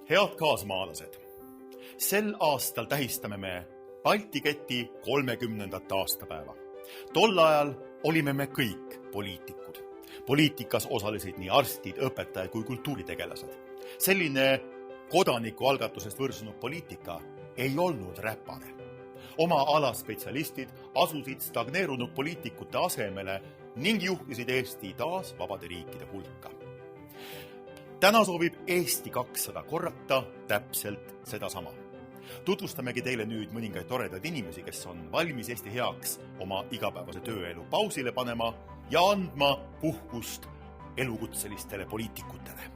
Head kaasmaalased, sel aastal tähistame me Balti keti 30. aastapäeva. Tol ajal olime me kõik poliitikud. Poliitikas osalesid nii arstid, õpetajad kui kultuuritegelased. Selline kodanikualgatusest võrsunud poliitika ei olnud räpane. Oma ala spetsialistid asusid stagneerunud poliitikute asemele ning juhtisid Eesti taas vabade riikide hulka. Täna soovib Eesti 200 korrata täpselt sedasama. Tutvustamegi teile nüüd mõningaid toredaid inimesi, kes on valmis Eesti heaks oma igapäevase tööelu pausile panema ja andma puhkust elukutselistele poliitikutele.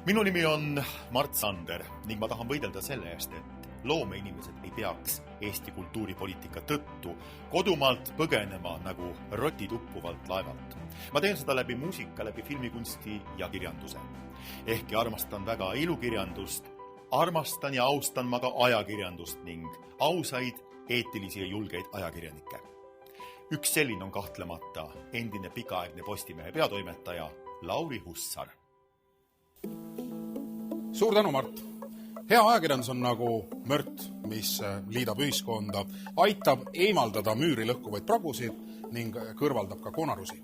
Minu nimi on Mart Sander ning ma tahan võidelda selle eest, et loomeinimesed ei peaks Eesti kultuuripoliitika tõttu kodumaalt põgenema nagu rotid uppuvalt laevalt. Ma teen seda läbi muusika, läbi filmikunsti ja kirjanduse. Ehkki armastan väga ilukirjandust, armastan ja austan ma ka ajakirjandust ning ausaid, eetilisi ja julgeid ajakirjanikke. Üks selline on kahtlemata endine pikaaegne Postimehe peatoimetaja Lauri Hussar. Suur tänu, Mart! Hea ajakirjandus on nagu mört, mis liidab ühiskonda, aitab eemaldada müüri lõhkuvaid pragusid ning kõrvaldab ka konarusi.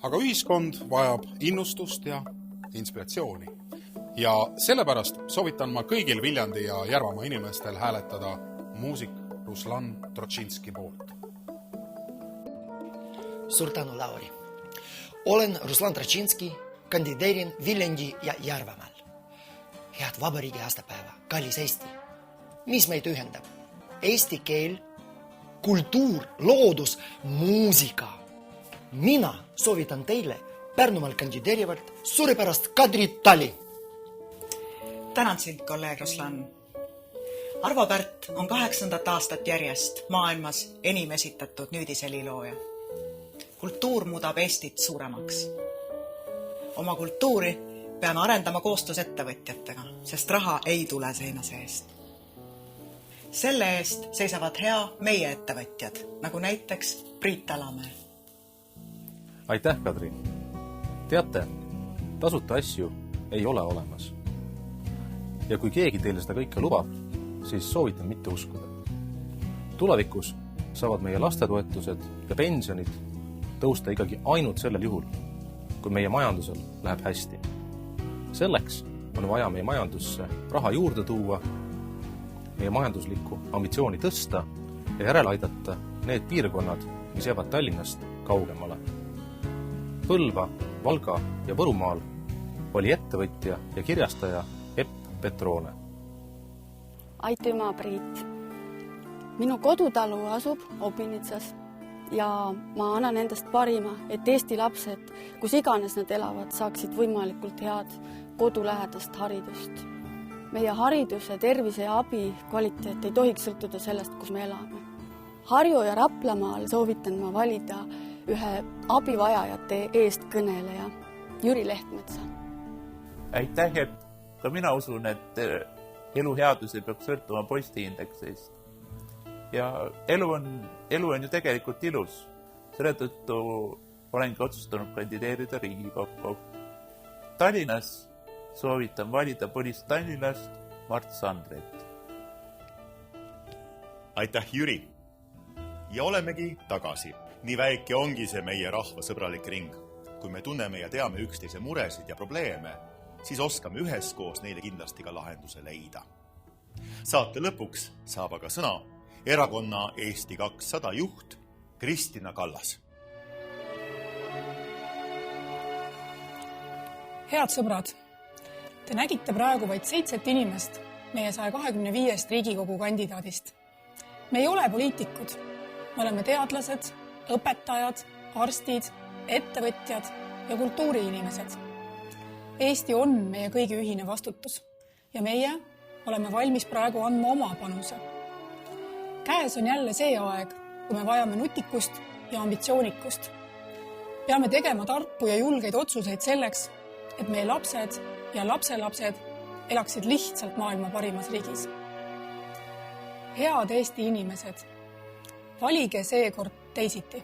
Aga ühiskond vajab innustust ja inspiratsiooni. Ja sellepärast soovitan ma kõigil Viljandi ja Järvamaa inimestel hääletada muusik Ruslan Trotšinski poolt. Suur tänu, Lauri! Olen Ruslan Trotšinski, kandideerin Viljandi ja Järvamaal. Head vabariigi aastapäeva, kallis Eesti! Mis meid ühendab? Eesti keel, kultuur, loodus, muusika. Mina soovitan teile Pärnumaal kandideerivalt suurepärast Kadri Tali. Tänan sind, kolleeg Ruslan. Arvo Pärt on 8. aastat järjest maailmas enim esitatud nüüdiselilooja. Kultuur muudab Eestit suuremaks. Oma kultuuri peame arendama koostöös ettevõtjatega, sest raha ei tule seina seest. Selle eest seisavad hea meie ettevõtjad, nagu näiteks Priit Alamäe. Aitäh, Kadri! Teate, tasuta asju ei ole olemas. Ja kui keegi teile seda kõike lubab, siis soovitan mitte uskuda. Tulevikus saavad meie lastetoetused ja pensionid tõusta ikkagi ainult sellel juhul, kui meie majandusel läheb hästi. Selleks on vaja meie majandusse raha juurde tuua, meie majanduslikku ambitsiooni tõsta ja järele aidata need piirkonnad, mis jäävad Tallinnast kaugemale. Põlva, Valga ja Võrumaal oli ettevõtja ja kirjastaja Epp Petrone. Aitüma, Priit! Minu kodutalu asub Obinitsas ja ma annan endast parima, et Eesti lapsed, kus iganes nad elavad, saaksid võimalikult head kodulähedast haridust. Meie hariduse, tervise ja abi kvaliteet ei tohiks sõltuda sellest, kus me elame. Harju ja Raplamaal soovitan ma valida ühe abivajajate eest kõneleja, Jüri Lehtmetsa. Aitäh, et ka mina usun, et elu headus ei peaks sõltuma postiindeksist. Ja elu on ju tegelikult ilus. Selle tõttu olengi otsustanud kandideerida Riigikokku. Tallinnas soovitan valida Põlist Tallinnast Mart Sandret. Aitäh, Jüri! Ja olemegi tagasi. Nii väike ongi see meie rahvasõbralik ring. Kui me tunneme ja teame üksteise muresid ja probleeme, siis oskame üheskoos neile kindlasti ka lahenduse leida. Saate lõpuks saab aga sõna erakonna Eesti 200 juht Kristina Kallas. Head sõbrad, te nägite praegu vaid 7 inimest meie 125 Riigikogu kandidaadist. Me ei ole poliitikud, me oleme teadlased, õpetajad, arstid, ettevõtjad ja kultuuriinimesed. Eesti on meie kõigi ühine vastutus ja meie oleme valmis praegu andma oma panuse. Käes on jälle see aeg, kui me vajame nutikust ja ambitsioonikust. Peame tegema tarku ja julgeid otsuseid selleks, et meie lapsed ja lapselapsed elaksid lihtsalt maailma parimas riigis. Head Eesti inimesed, valige seekord teisiti.